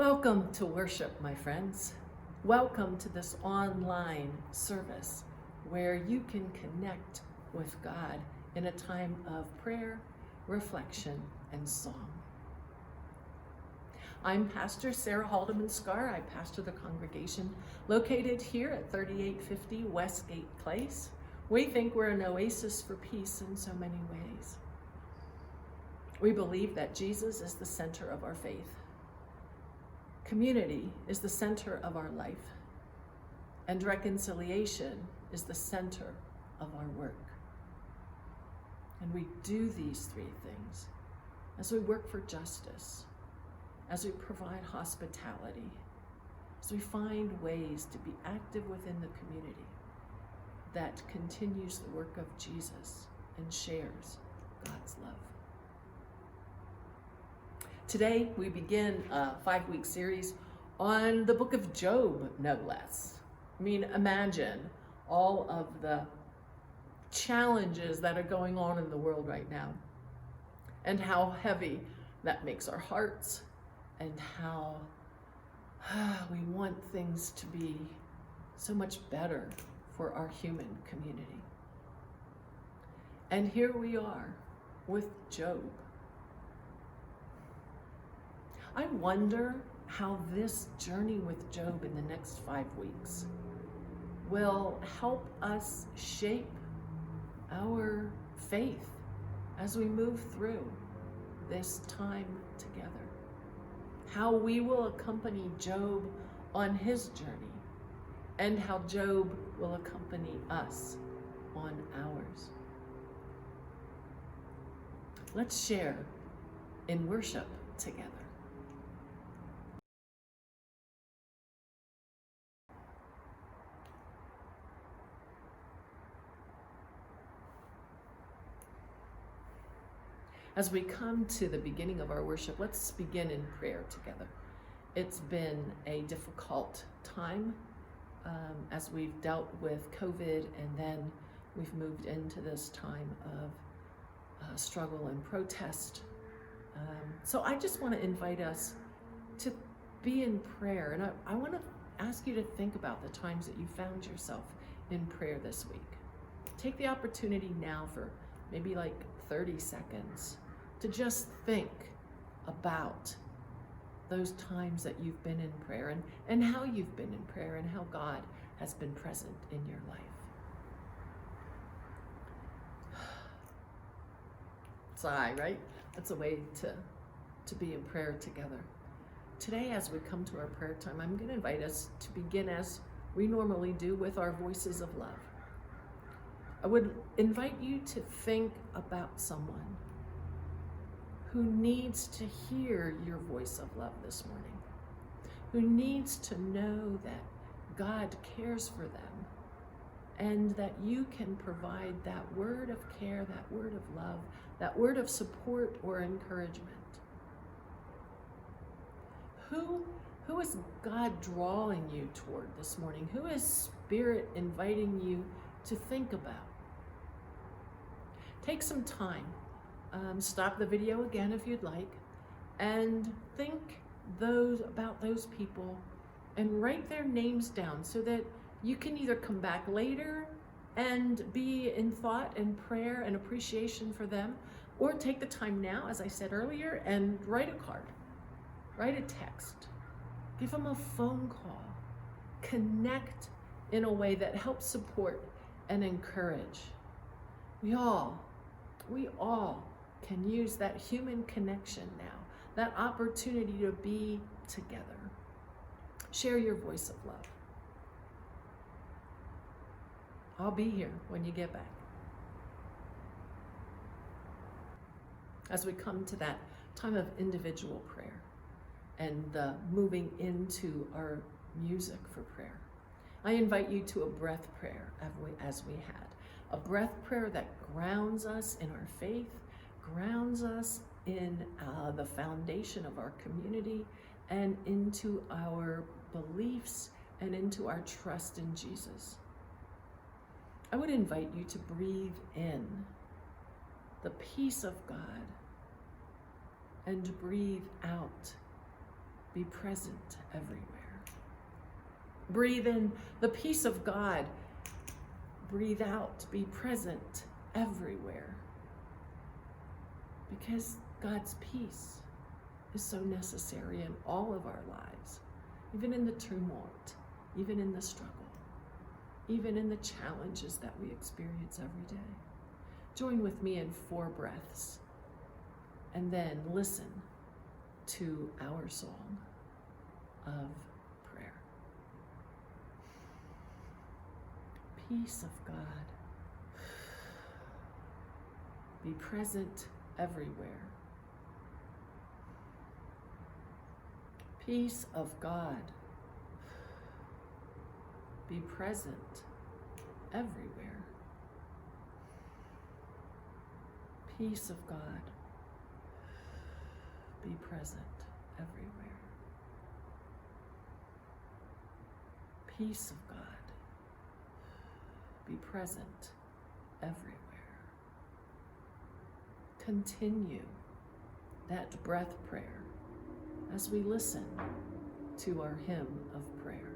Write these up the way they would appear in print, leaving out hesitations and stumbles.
Welcome to worship, my friends. Welcome to this online service where you can connect with God in a time of prayer, reflection, and song. I'm Pastor Sarah Haldeman-Scar. I pastor the congregation located here at 3850 Westgate Place. We think we're an oasis for peace in so many ways. We believe that Jesus is the center of our faith. Community is the center of our life, and reconciliation is the center of our work. And we do these three things as we work for justice, as we provide hospitality, as we find ways to be active within the community that continues the work of Jesus and shares God's love. Today, we begin a 5-week series on the book of Job, no less. I mean, imagine all of the challenges that are going on in the world right now and how heavy that makes our hearts and how we want things to be so much better for our human community. And here we are with Job. I wonder how this journey with Job in the next 5 weeks will help us shape our faith as we move through this time together. How we will accompany Job on his journey and how Job will accompany us on ours. Let's share in worship together. As we come to the beginning of our worship, let's begin in prayer together. It's been a difficult time as we've dealt with COVID, and then we've moved into this time of struggle and protest. So I just want to invite us to be in prayer, and I want to ask you to think about the times that you found yourself in prayer this week. Take the opportunity now for maybe like 30 seconds to just think about those times that you've been in prayer and how you've been in prayer and how God has been present in your life. Sigh, right? That's a way to be in prayer together. Today, as we come to our prayer time, I'm going to invite us to begin as we normally do with our voices of love. I would invite you to think about someone who needs to hear your voice of love this morning, who needs to know that God cares for them and that you can provide that word of care, that word of love, that word of support or encouragement. Who is God drawing you toward this morning? Who is Spirit inviting you to think about? Take some time. Stop the video again if you'd like, and think about those people and write their names down so that you can either come back later and be in thought and prayer and appreciation for them, or take the time now, as I said earlier, and write a card, write a text, give them a phone call, connect in a way that helps support and encourage. We all can use that human connection now, that opportunity to be together. Share your voice of love. I'll be here when you get back. As we come to that time of individual prayer and the moving into our music for prayer, I invite you to a breath prayer as we had. A breath prayer that grounds us in our faith, grounds us in the foundation of our community and into our beliefs and into our trust in Jesus. I would invite you to breathe in the peace of God and breathe out be present everywhere. Breathe in the peace of God. Breathe out, be present everywhere. Because God's peace is so necessary in all of our lives, even in the tumult, even in the struggle, even in the challenges that we experience every day. Join with me in 4 breaths, and then listen to our song of prayer. Peace of God, be present everywhere. Peace of God, be present everywhere. Peace of God, be present everywhere. Peace of God, be present everywhere. Continue that breath prayer as we listen to our hymn of prayer.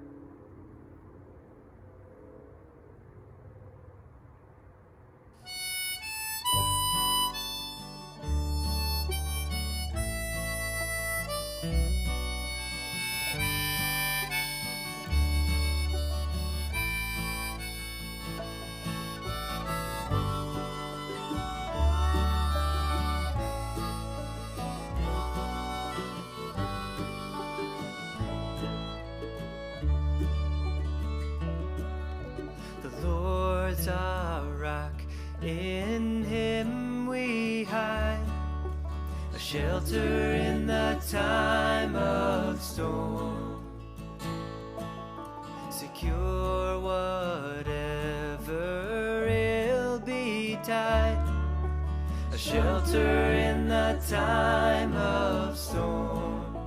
Our rock, in him we hide, a shelter in the time of storm, secure whatever ill betide, a shelter in the time of storm.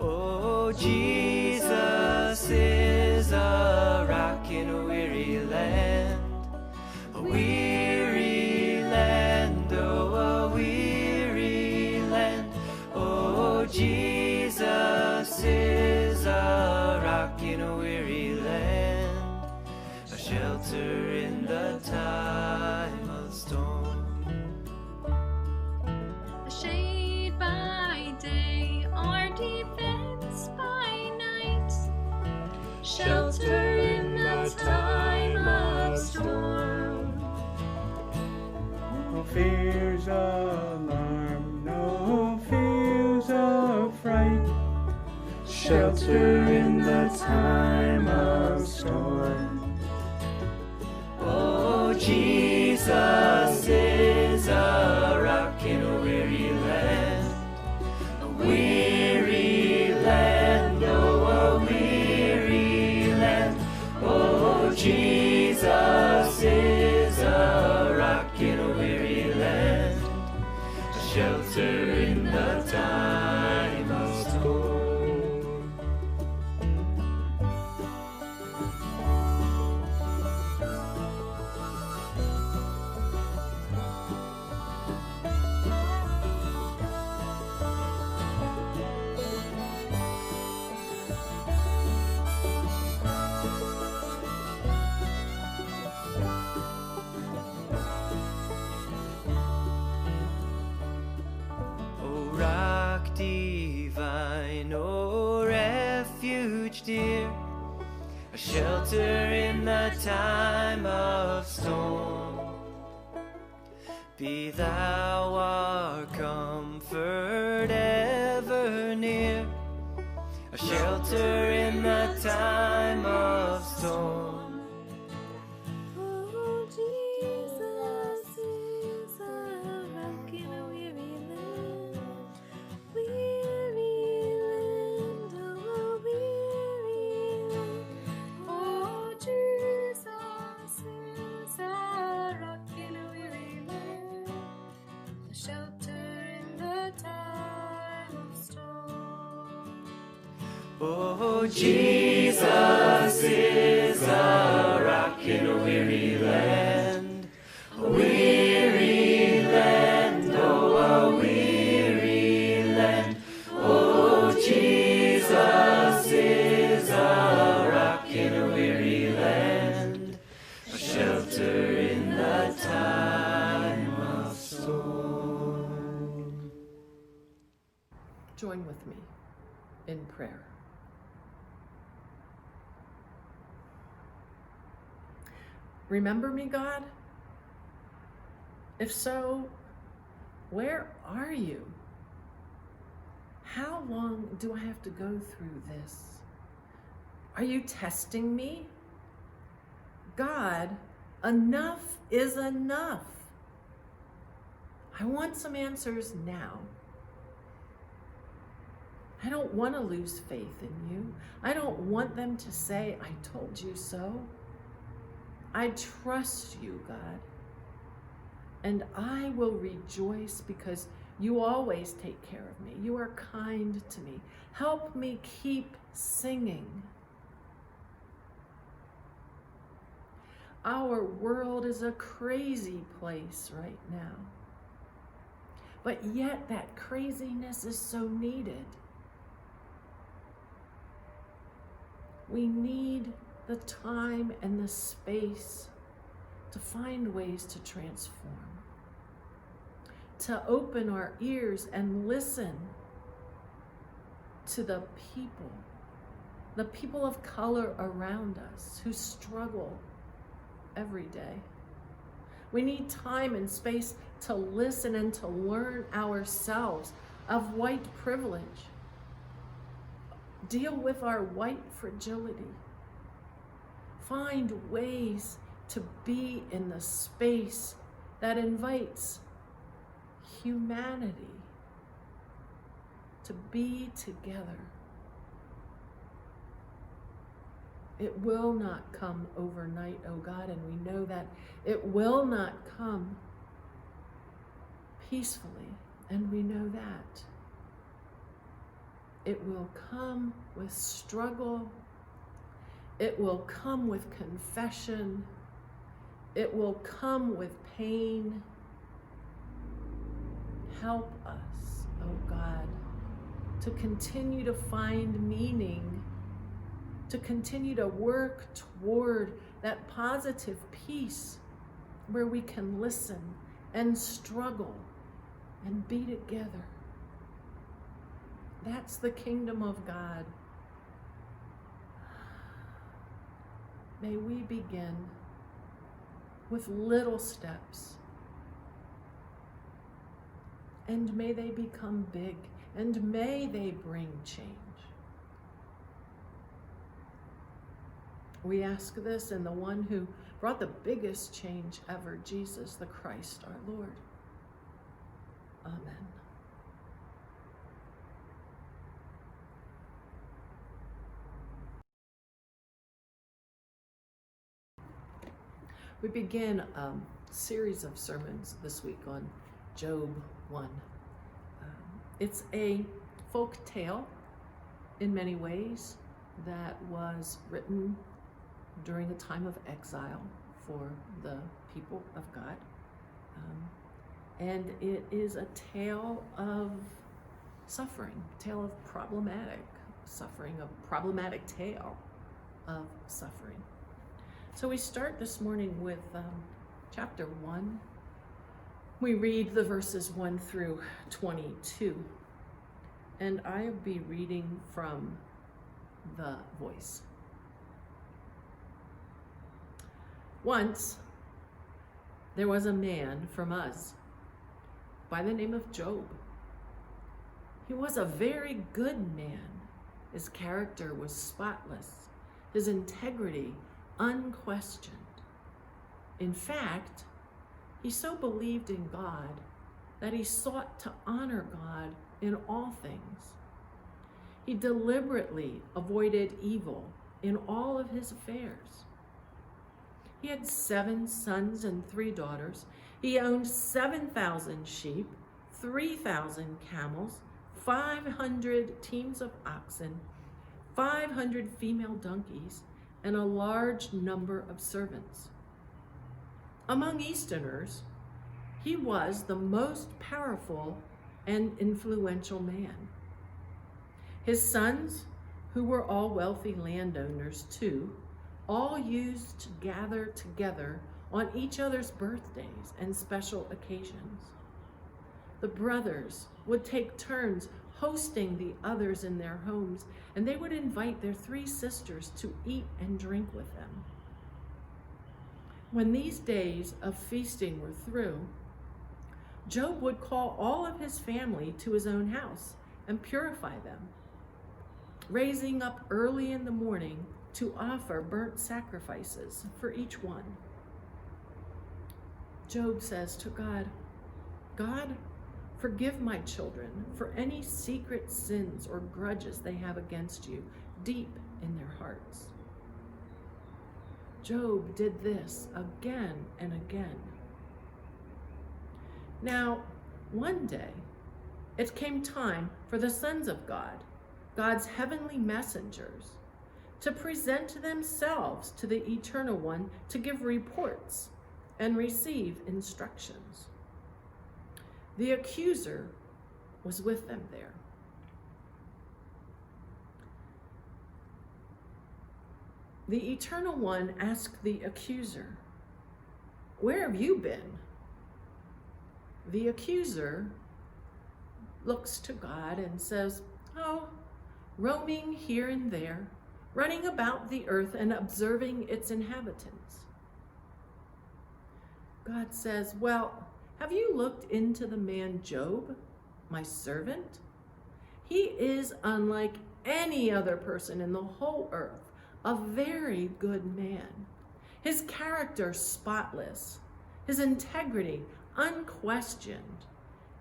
Oh, Jesus is a rock in a weary land, a weary land, oh, a weary land. Oh, Jesus is a rock in a weary land, a shelter in the time of storm. A shade by day, our defense by night, shelter in the time of storm. No fears of alarm, no fears of fright, shelter in the time of storm. Oh, Jesus is a rock in a weary land, a weary land, oh, a weary land. Oh, Jesus is a rock in a weary land, a shelter in the time of storm. Rock divine, oh, refuge dear, a shelter in the time of storm. Be thou our comfort ever near, a shelter in the time of storm. Oh, Jesus is a rock in a weary land, oh, weary land. Oh, Jesus is a rock in a weary land, a shelter in the time of storm. Oh, Jesus is a rock in a weary land, a weary land, oh, a weary land. Oh, join with me in prayer. Remember me, God? If so, where are you? How long do I have to go through this? Are you testing me? God, enough is enough. I want some answers now. I don't want to lose faith in you. I don't want them to say, I told you so. I trust you, God. And I will rejoice because you always take care of me. You are kind to me. Help me keep singing. Our world is a crazy place right now. But yet that craziness is so needed. We need the time and the space to find ways to transform, to open our ears and listen to the people of color around us who struggle every day. We need time and space to listen and to learn ourselves of white privilege. Deal with our white fragility. Find ways to be in the space that invites humanity to be together. It will not come overnight, oh God, and we know that. It will not come peacefully, and we know that. It will come with struggle. It will come with confession. It will come with pain. Help us, oh God, to continue to find meaning, to continue to work toward that positive peace where we can listen and struggle and be together. That's the kingdom of God. May we begin with little steps, and may they become big, and may they bring change. We ask this in the one who brought the biggest change ever, Jesus the Christ, our Lord. Amen. We begin a series of sermons this week on Job 1. It's a folk tale in many ways that was written during a time of exile for the people of God. And it is a tale of suffering, tale of problematic suffering, a problematic tale of suffering. So we start this morning with chapter 1. We read the verses 1 through 22. And I'll be reading from the Voice. Once, there was a man from Uz by the name of Job. He was a very good man. His character was spotless, his integrity unquestioned. In fact, he so believed in God that he sought to honor God in all things. He deliberately avoided evil in all of his affairs. He had 7 sons and 3 daughters. He owned 7,000 sheep, 3,000 camels, 500 teams of oxen, 500 female donkeys, and a large number of servants. Among Easterners, he was the most powerful and influential man. His sons, who were all wealthy landowners too, all used to gather together on each other's birthdays and special occasions. the brothers would take turns hosting the others in their homes, and they would invite their 3 sisters to eat and drink with them. When these days of feasting were through, Job would call all of his family to his own house and purify them, raising up early in the morning to offer burnt sacrifices for each one. Job says to God, God, forgive my children for any secret sins or grudges they have against you deep in their hearts. Job did this again and again. Now, one day, it came time for the sons of God, God's heavenly messengers, to present themselves to the Eternal One to give reports and receive instructions. The accuser was with them there. The Eternal One asked the accuser, "Where have you been?" The accuser looks to God and says, "Oh, roaming here and there, running about the earth and observing its inhabitants." God says, "Well, have you looked into the man Job, my servant? He is unlike any other person in the whole earth, a very good man. His character spotless, his integrity unquestioned.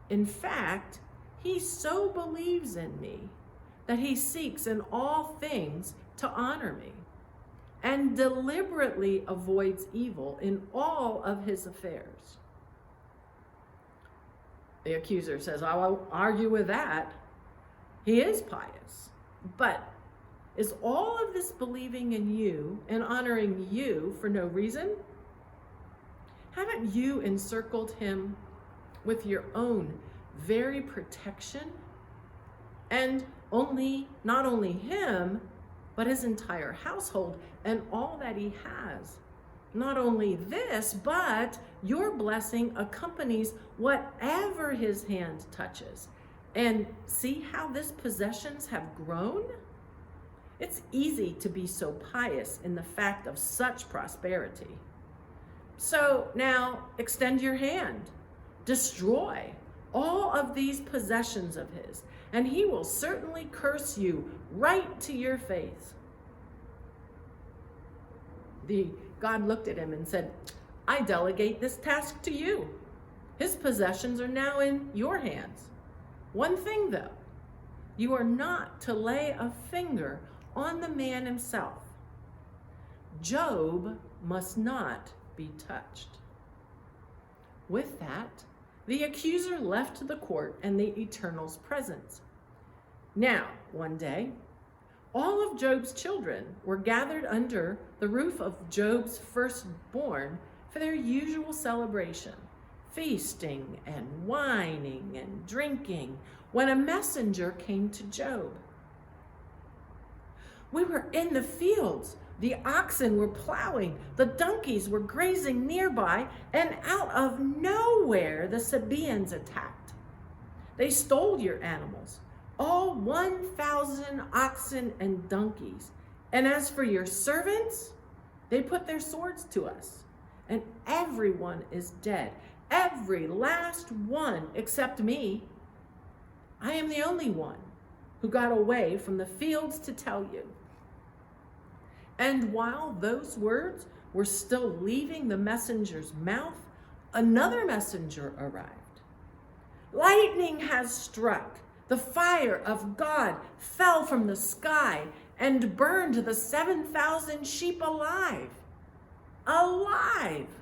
In fact, he so believes in me that he seeks in all things to honor me and deliberately avoids evil in all of his affairs." The accuser says, "I won't argue with that. He is pious. But is all of this believing in you and honoring you for no reason? Haven't you encircled him with your own very protection? And not only him, but his entire household and all that he has. Not only this, but your blessing accompanies whatever his hand touches. And see how these possessions have grown? It's easy to be so pious in the fact of such prosperity. So now extend your hand, destroy all of these possessions of his, and he will certainly curse you right to your face." God looked at him and said, "I delegate this task to you. His possessions are now in your hands. One thing though, you are not to lay a finger on the man himself. Job must not be touched." With that, the accuser left the court and the Eternal's presence. Now, one day, all of Job's children were gathered under the roof of Job's firstborn for their usual celebration, feasting and whining and drinking, when a messenger came to Job. "We were in the fields. The oxen were plowing, the donkeys were grazing nearby, and out of nowhere the Sabaeans attacked. They stole your animals, all 1,000 oxen and donkeys. And as for your servants, they put their swords to us, and everyone is dead, every last one except me. I am the only one who got away from the fields to tell you." And while those words were still leaving the messenger's mouth, another messenger arrived. "Lightning has struck. The fire of God fell from the sky and burned the 7,000 sheep alive. Alive!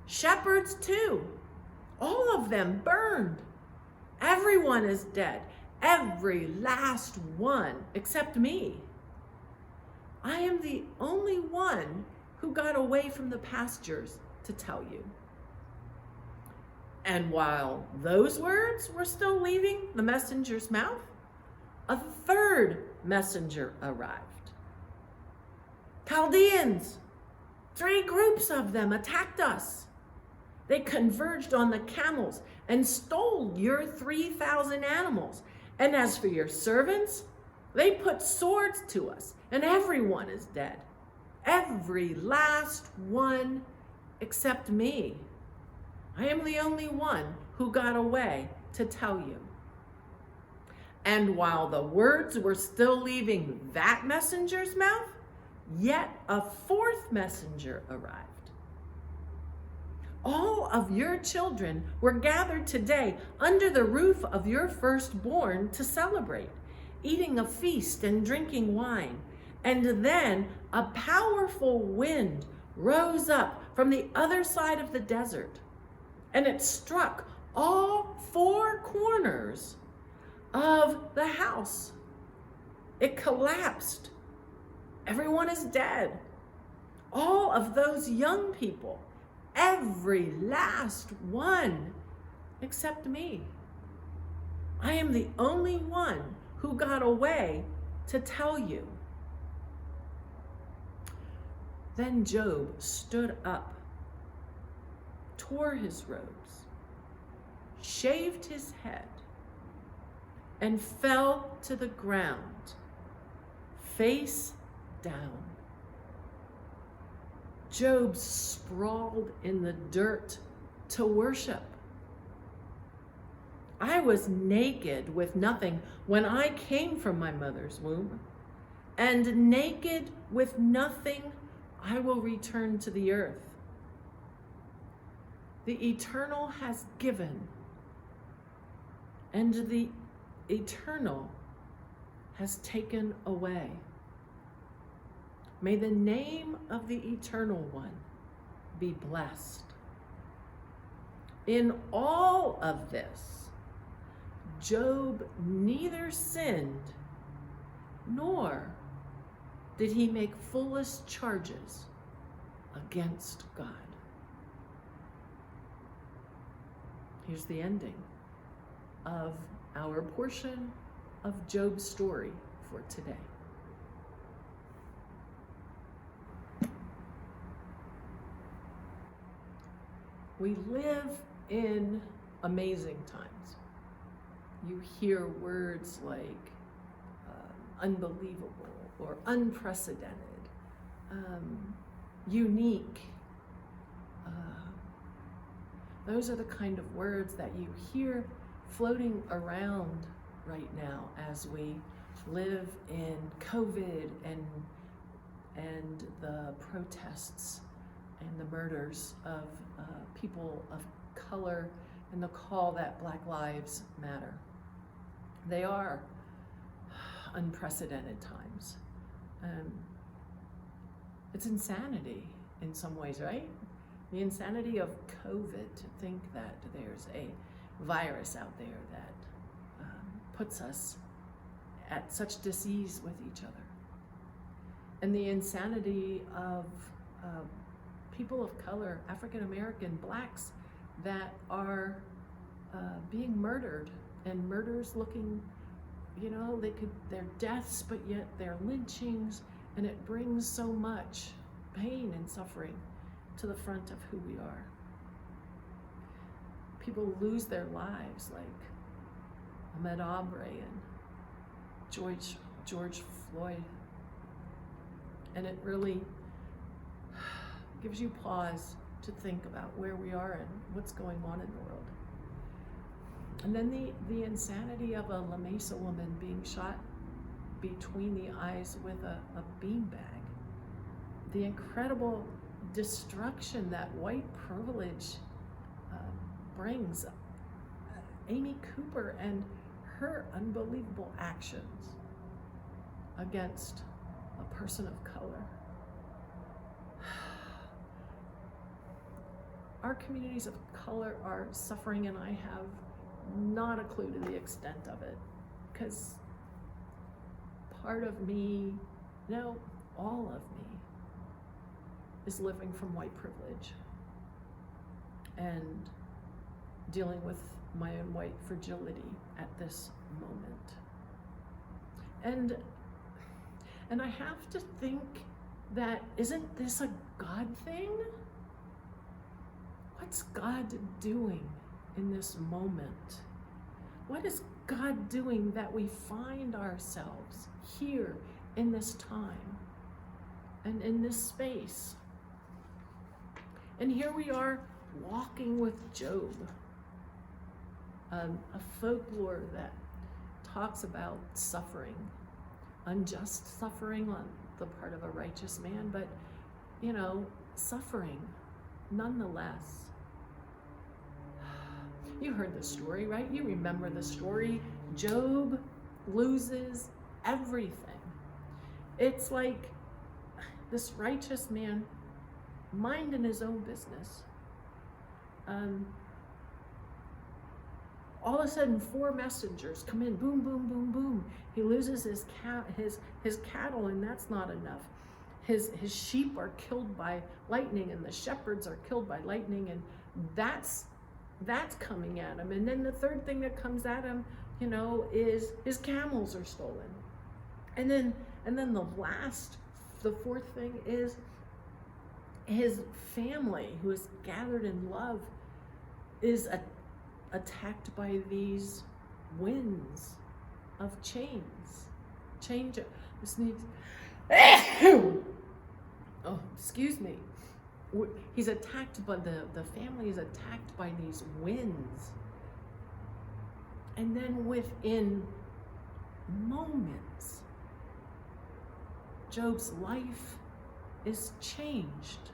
Shepherds too. All of them burned. Everyone is dead. Every last one except me. I am the only one who got away from the pastures to tell you." And while those words were still leaving the messenger's mouth, a third messenger arrived. "Chaldeans, 3 groups of them attacked us. They converged on the camels and stole your 3,000 animals. And as for your servants, they put swords to us, and everyone is dead. Every last one except me. I am the only one who got away to tell you." And while the words were still leaving that messenger's mouth, yet a fourth messenger arrived. "All of your children were gathered today under the roof of your firstborn to celebrate, eating a feast and drinking wine. And then a powerful wind rose up from the other side of the desert, and it struck all four corners of the house. It collapsed. Everyone is dead. All of those young people, every last one, except me. I am the only one who got away to tell you." Then Job stood up, tore his robes, shaved his head, and fell to the ground, face down. Job sprawled in the dirt to worship. "I was naked with nothing when I came from my mother's womb, and naked with nothing I will return to the earth. The Eternal has given, and the Eternal has taken away. May the name of the Eternal One be blessed." In all of this, Job neither sinned nor did he make foolish charges against God. Here's the ending of our portion of Job's story for today. We live in amazing times. You hear words like unbelievable or unprecedented, unique. Those are the kind of words that you hear floating around right now as we live in COVID and the protests and the murders of people of color and the call that Black Lives Matter. They are unprecedented times. It's insanity in some ways, right? The insanity of COVID, to think that there's a virus out there that puts us at such dis-ease with each other. And the insanity of people of color, African American, Blacks, that are being murdered, and murders looking, they're deaths, but yet they're lynchings, and it brings so much pain and suffering to the front of who we are. People lose their lives, like Ahmaud Arbery and George Floyd. And it really gives you pause to think about where we are and what's going on in the world. And then the insanity of a La Mesa woman being shot between the eyes with a beanbag. The incredible destruction that white privilege brings. Amy Cooper and her unbelievable actions against a person of color. Our communities of color are suffering, and I have not a clue to the extent of it, because part of me, all of me, is living from white privilege and dealing with my own white fragility at this moment. And I have to think that, isn't this a God thing? what's God doing in this moment? What is God doing that we find ourselves here in this time and in this space? And here we are walking with Job, a folklore that talks about suffering, unjust suffering on the part of a righteous man, but suffering nonetheless. You heard the story, right? You remember the story. Job loses everything. It's like this righteous man minding his own business. All of a sudden, 4 messengers come in, boom, boom, boom, boom. He loses his cattle, and that's not enough. His sheep are killed by lightning, and the shepherds are killed by lightning, and that's coming at him. And then the third thing that comes at him, is his camels are stolen. And then the fourth thing is his family, who is gathered in love, is attacked by these winds of chains. This needs. Oh, excuse me. He's attacked, but the family is attacked by these winds. And then within moments, Job's life is changed.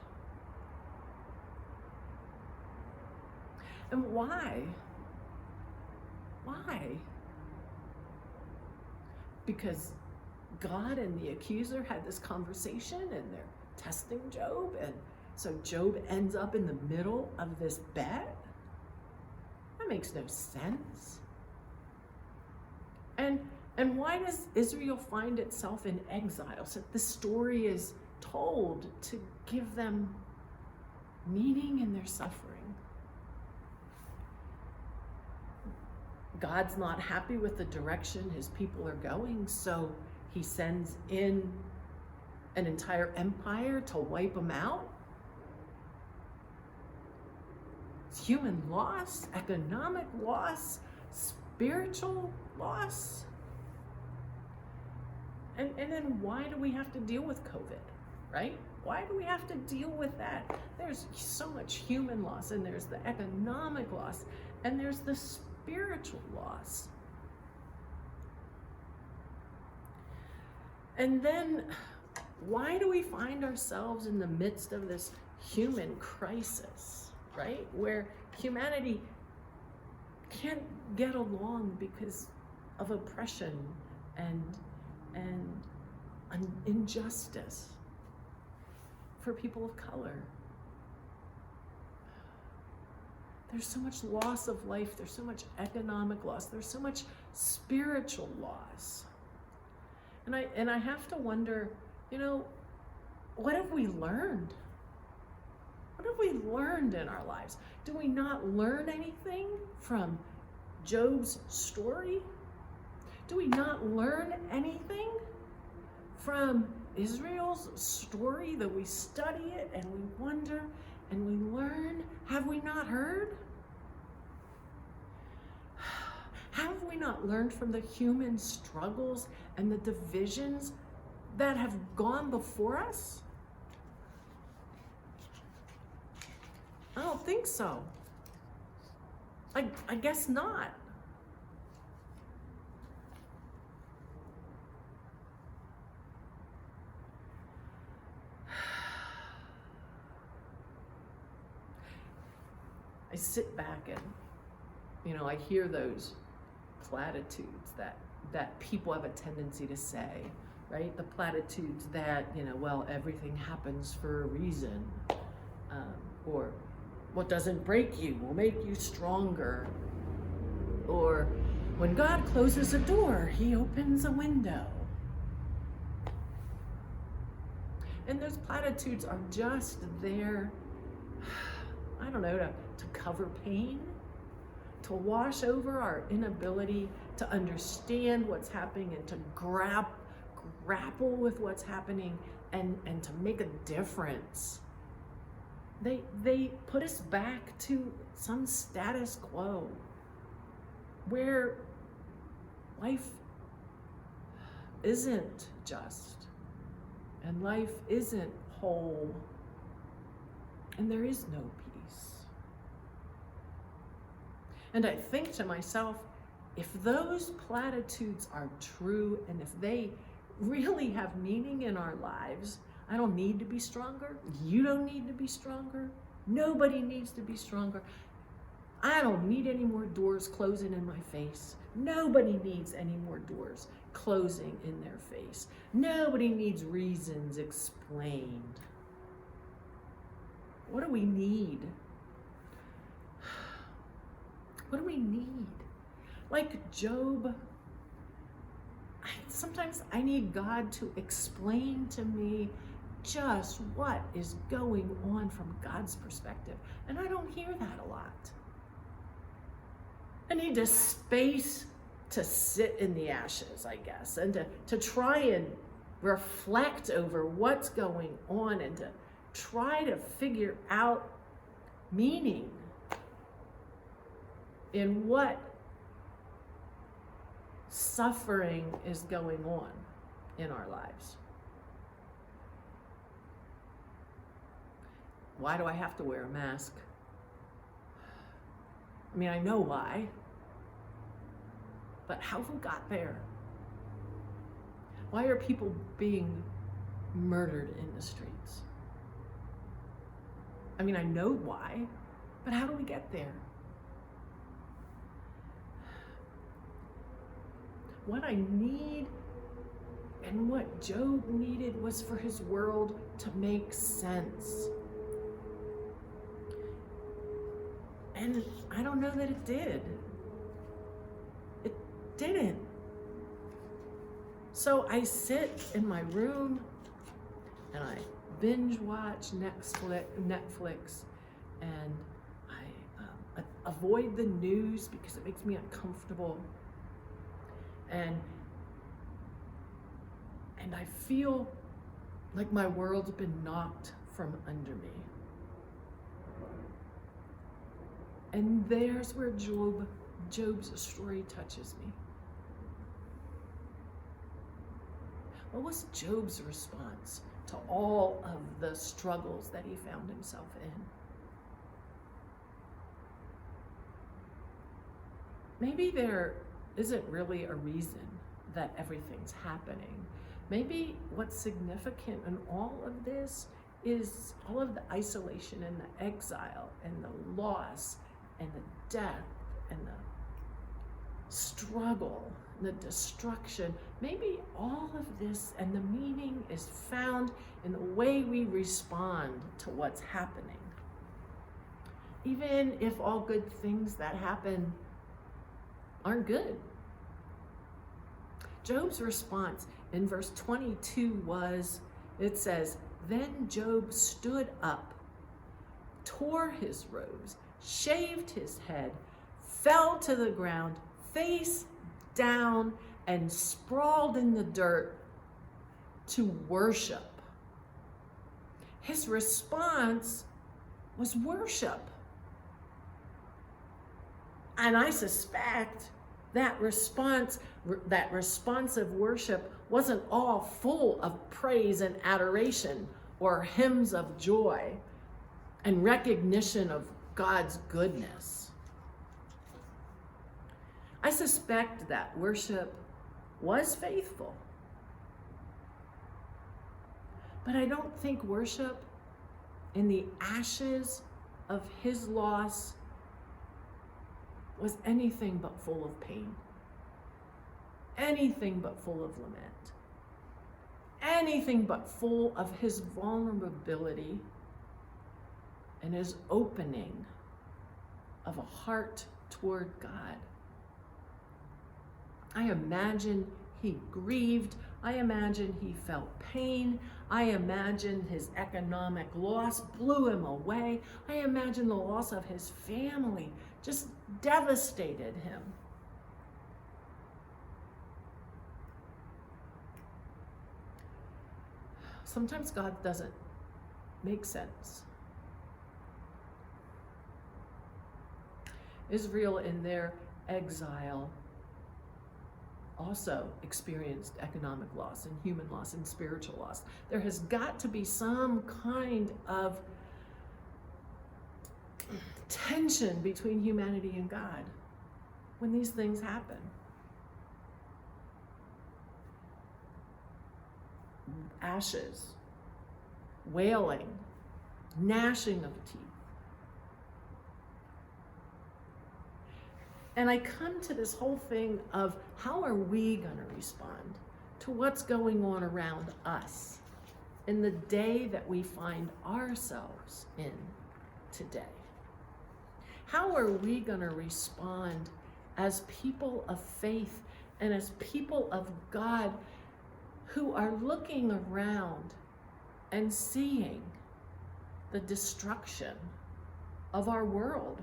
And why? Why? Because God and the accuser had this conversation, and they're testing Job, and so Job ends up in the middle of this bet? That makes no sense. And why does Israel find itself in exile? So this story is told to give them meaning in their suffering. God's not happy with the direction his people are going, so he sends in an entire empire to wipe them out. It's human loss, economic loss, spiritual loss. And then why do we have to deal with COVID, right? Why do we have to deal with that? There's so much human loss, and there's the economic loss, and there's the spiritual loss. And then why do we find ourselves in the midst of this human crisis, right? Where humanity can't get along because of oppression and injustice for people of color. There's so much loss of life, there's so much economic loss, there's so much spiritual loss. And I have to wonder, what have we learned? What have we learned in our lives? Do we not learn anything from Job's story? Do we not learn anything from Israel's story, that we study it and we wonder and we learn? Have we not heard? Have we not learned from the human struggles and the divisions that have gone before us? I don't think so. I guess not. I sit back and, I hear those platitudes that people have a tendency to say, right? The platitudes that, everything happens for a reason, or what doesn't break you will make you stronger, or when God closes a door, he opens a window. And those platitudes are just there, to cover pain, to wash over our inability to understand what's happening and to grapple with what's happening and to make a difference They put us back to some status quo where life isn't just, and life isn't whole, and there is no peace. And I think to myself, if those platitudes are true, and if they really have meaning in our lives, I don't need to be stronger. You don't need to be stronger. Nobody needs to be stronger. I don't need any more doors closing in my face. Nobody needs any more doors closing in their face. Nobody needs reasons explained. What do we need? What do we need? Like Job, sometimes I need God to explain to me just what is going on from God's perspective. And I don't hear that a lot. I need a space to sit in the ashes, I guess, and to try and reflect over what's going on and to try to figure out meaning in what suffering is going on in our lives. Why do I have to wear a mask? I mean, I know why, but how have we got there? Why are people being murdered in the streets? I mean, I know why, but how do we get there? What I need and what Job needed was for his world to make sense. And I don't know that it did. It didn't. So I sit in my room and I binge watch Netflix, and I avoid the news because it makes me uncomfortable. And I feel like my world's been knocked from under me. And there's where Job's story touches me. What was Job's response to all of the struggles that he found himself in? Maybe there isn't really a reason that everything's happening. Maybe what's significant in all of this is all of the isolation and the exile and the loss and the death and the struggle and the destruction. Maybe all of this and the meaning is found in the way we respond to what's happening. Even if all good things that happen aren't good. Job's response in verse 22 was, it says, "Then Job stood up, tore his robes, shaved his head, fell to the ground, face down, and sprawled in the dirt to worship." His response was worship. And I suspect that responsive worship wasn't all full of praise and adoration or hymns of joy and recognition of God's goodness. I suspect that worship was faithful. But I don't think worship in the ashes of his loss was anything but full of pain, anything but full of lament, anything but full of his vulnerability and his opening of a heart toward God. I imagine he grieved. I imagine he felt pain. I imagine his economic loss blew him away. I imagine the loss of his family just devastated him. Sometimes God doesn't make sense. Israel in their exile also experienced economic loss and human loss and spiritual loss. There has got to be some kind of tension between humanity and God when these things happen. Ashes, wailing, gnashing of teeth. And I come to this whole thing of how are we going to respond to what's going on around us in the day that we find ourselves in today? How are we going to respond as people of faith and as people of God who are looking around and seeing the destruction of our world?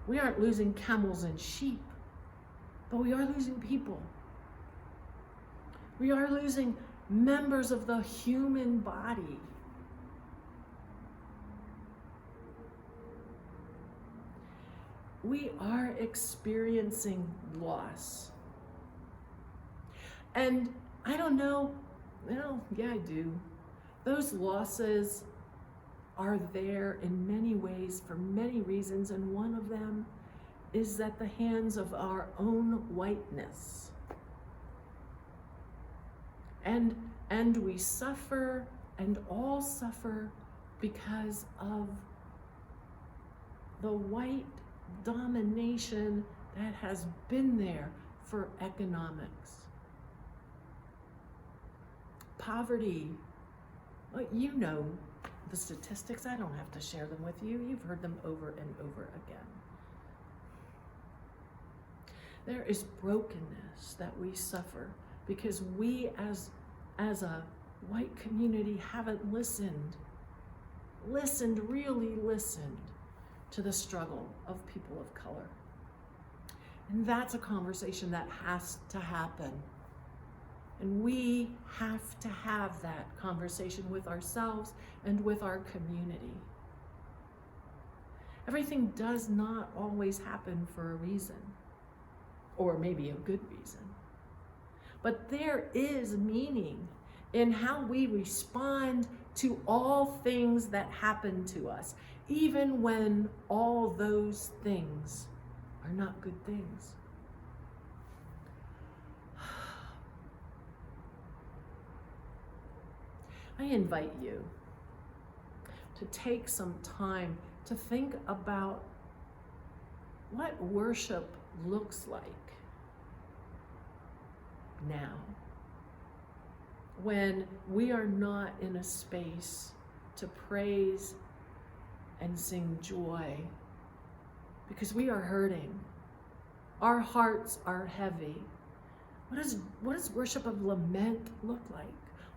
We aren't losing camels and sheep, but we are losing people. We are losing members of the human body. We are experiencing loss. And I don't know, well, yeah, I do. Those losses are there in many ways for many reasons, and one of them is at the hands of our own whiteness. And we suffer, and all suffer, because of the white domination that has been there for economics. Poverty, well, you know the statistics. I don't have to share them with you. You've heard them over and over again. There is brokenness that we suffer because we as a white community haven't listened, really listened to the struggle of people of color. And that's a conversation that has to happen. And we have to have that conversation with ourselves and with our community. Everything does not always happen for a reason, or maybe a good reason. But there is meaning in how we respond to all things that happen to us, even when all those things are not good things. I invite you to take some time to think about what worship looks like now, when we are not in a space to praise and sing joy, because we are hurting. Our hearts are heavy. What does worship of lament look like?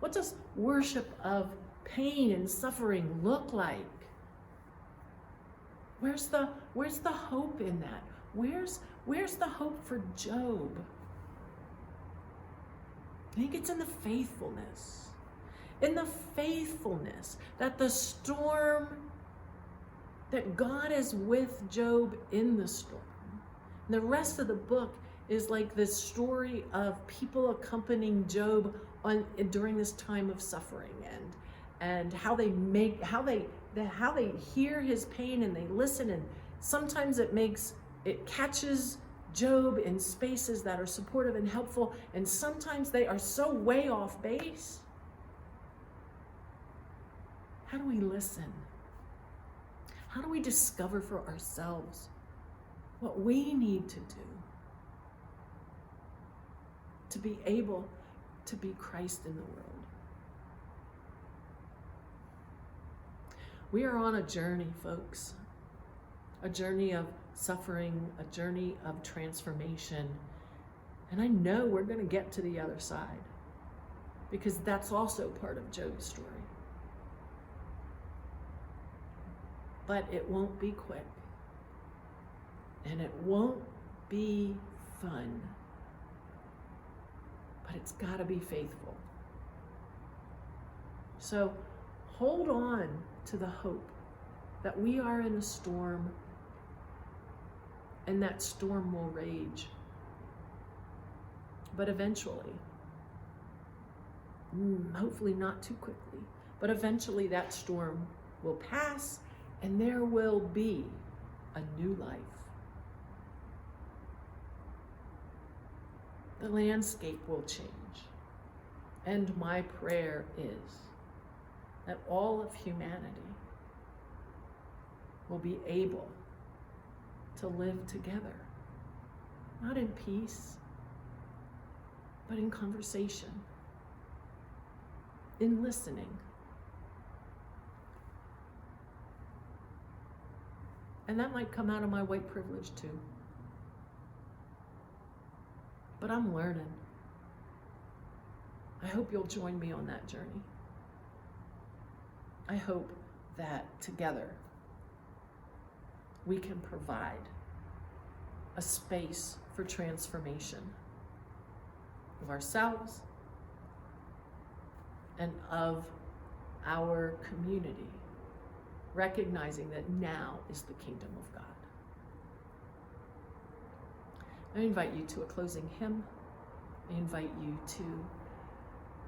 What does worship of pain and suffering look like? Where's the hope in that? Where's the hope for Job? I think it's in the faithfulness. In the faithfulness that the storm, that God is with Job in the storm. And the rest of the book is like this story of people accompanying Job during this time of suffering, and how they hear his pain and they listen, and sometimes it catches Job in spaces that are supportive and helpful, and sometimes they are so way off base. How do we listen? How do we discover for ourselves what we need to do to be able to be Christ in the world? We are on a journey, folks. A journey of suffering, a journey of transformation. And I know we're going to get to the other side, because that's also part of Job's story. But it won't be quick. And it won't be fun. But it's got to be faithful. So hold on to the hope that we are in a storm and that storm will rage. But eventually, hopefully not too quickly, but eventually that storm will pass and there will be a new life. The landscape will change. And my prayer is that all of humanity will be able to live together, not in peace, but in conversation, in listening. And that might come out of my white privilege too. But I'm learning. I hope you'll join me on that journey. I hope that together we can provide a space for transformation of ourselves and of our community, recognizing that now is the kingdom of God. I invite you to a closing hymn. I invite you to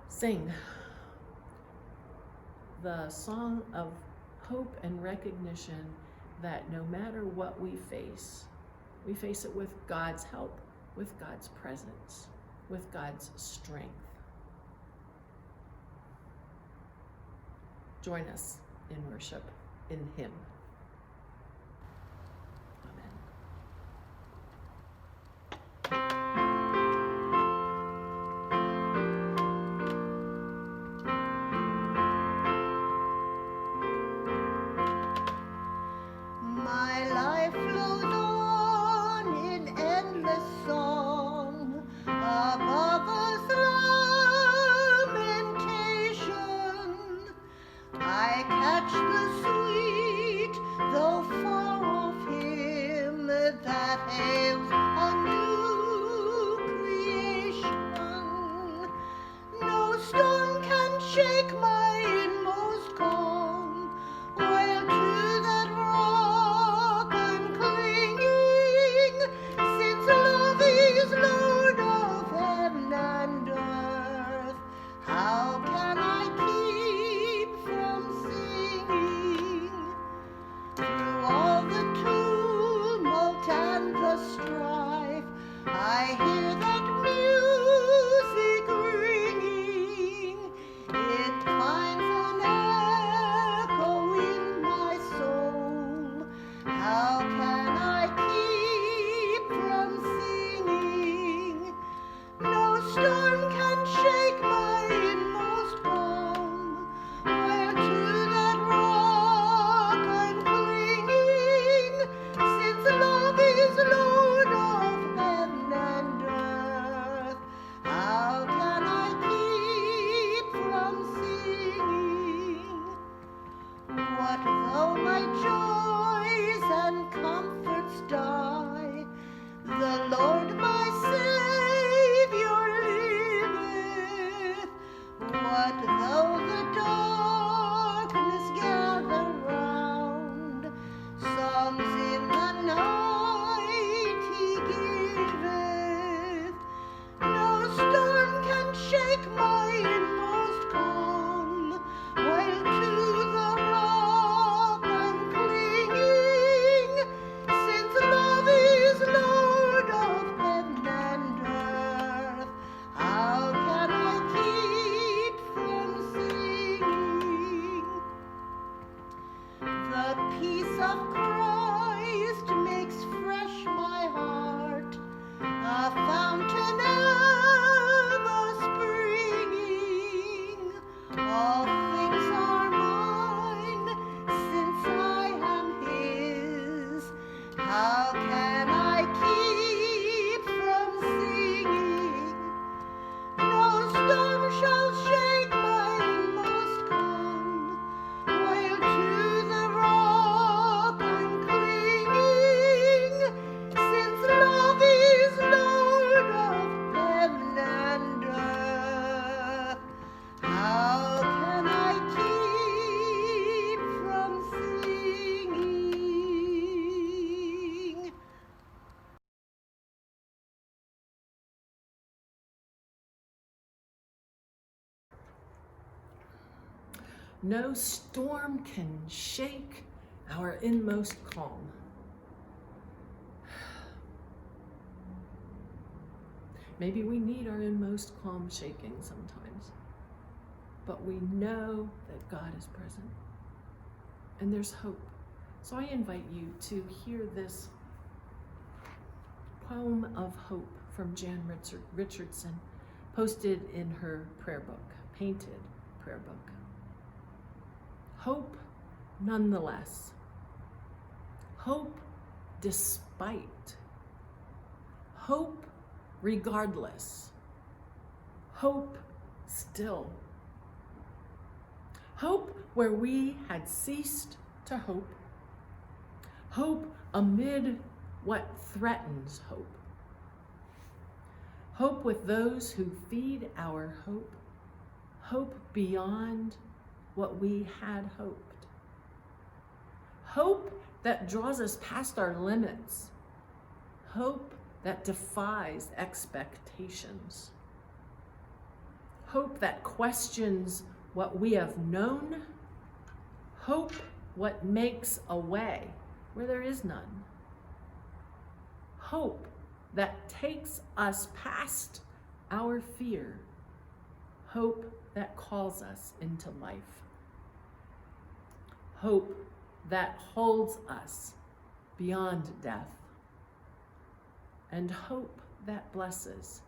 sing the song of hope and recognition that no matter what we face it with God's help, with God's presence, with God's strength. Join us in worship in Him. My life flows on in endless song above Earth's lamentation. I catch the sweet, though far off hymn that hails a new creation. No storm can shake my inmost calm, while to that rock I'm clinging, since love is Lord of heaven and earth. How can I keep from singing? Through all the tumult and the strife, I hear that music ringing. It finds an echo in my soul. How can I keep from singing? No storm can shake my inmost calm, while to that rock I'm clinging, since love is Lord of heaven and earth. How can I keep from singing? What though my joys and comforts die? The Lord my Savior liveth. What though the darkness gather round? Songs in the night He giveth. No storm can shake my inmost calm, while to the rock I'm clinging, since love is Lord of heaven and earth. How can I keep from singing? The peace of Christ makes fresh my heart, a fountain ever springing. All things are mine, since I am His. How can I keep from singing? No storm shall shake my inmost calm, while to the rock I'm clinging, since love is Lord of heaven and earth. How can I keep from singing? No storm can shake our inmost calm. Maybe we need our inmost calm shaking sometimes, but we know that God is present and there's hope. So I invite you to hear this poem of hope from Jan Richardson, posted in her prayer book, painted prayer book. Hope nonetheless. Hope despite. Hope regardless. Hope still. Hope where we had ceased to hope. Hope amid what threatens hope. Hope with those who feed our hope. Hope beyond what we had hoped. Hope that draws us past our limits. Hope that defies expectations. Hope that questions what we have known. Hope what makes a way where there is none. Hope that takes us past our fear. Hope that calls us into life. Hope that holds us beyond death. And hope that blesses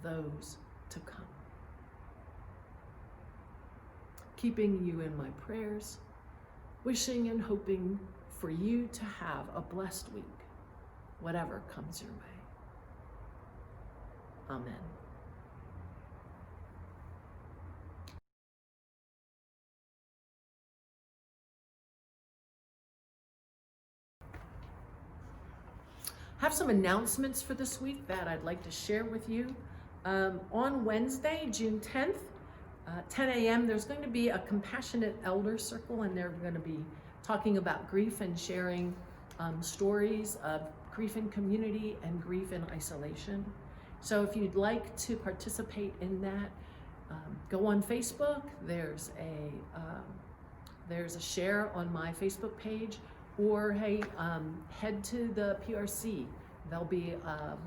those to come. Keeping you in my prayers, wishing and hoping for you to have a blessed week, whatever comes your way. Amen. I have some announcements for this week that I'd like to share with you. On Wednesday, June 10th, 10 a.m., there's going to be a compassionate elder circle, and they're going to be talking about grief and sharing stories of grief in community and grief in isolation. So if you'd like to participate in that, go on Facebook. There's a share on my Facebook page, or hey, head to the PRC. There'll be a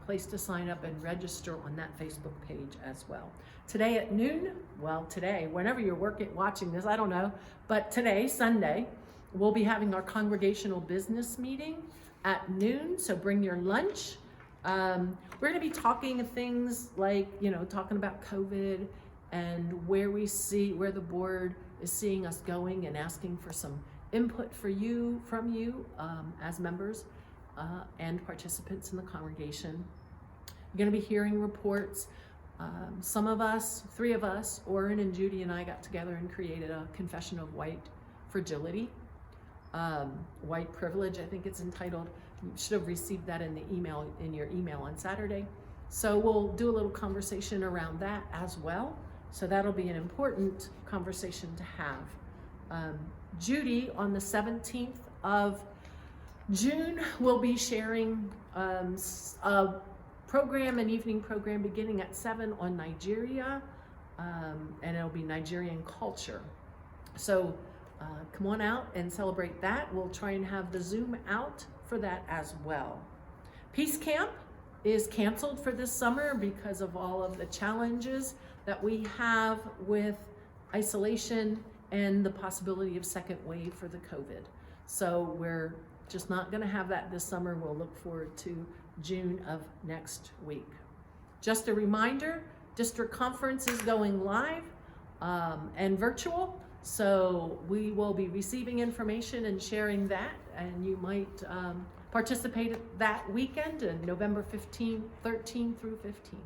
place to sign up and register on that Facebook page as well. Today at noon, well today, whenever you're watching this, I don't know, but today, Sunday, we'll be having our congregational business meeting at noon, so bring your lunch. We're gonna be talking things like, talking about COVID and where the board is seeing us going, and asking for some input from you as members and participants in the congregation. You're going to be hearing reports. Some of us, 3 of us, Orrin and Judy and I got together and created a confession of white fragility, white privilege, I think it's entitled. You should have received that in your email on Saturday. So we'll do a little conversation around that as well. So that'll be an important conversation to have. Judy, on the 17th of June, will be sharing a program, an evening program beginning at 7 on Nigeria, and it'll be Nigerian culture. So come on out and celebrate that. We'll try and have the Zoom out for that as well. Peace Camp is canceled for this summer because of all of the challenges that we have with isolation and the possibility of second wave for the COVID. So we're just not gonna have that this summer. We'll look forward to June of next week. Just a reminder, district conference is going live and virtual. So we will be receiving information and sharing that, and you might participate that weekend, November 13 through 15.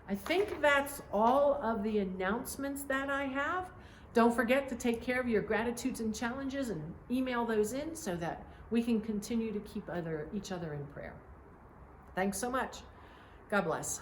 I think that's all of the announcements that I have. Don't forget to take care of your gratitudes and challenges and email those in so that we can continue to keep each other in prayer. Thanks so much. God bless.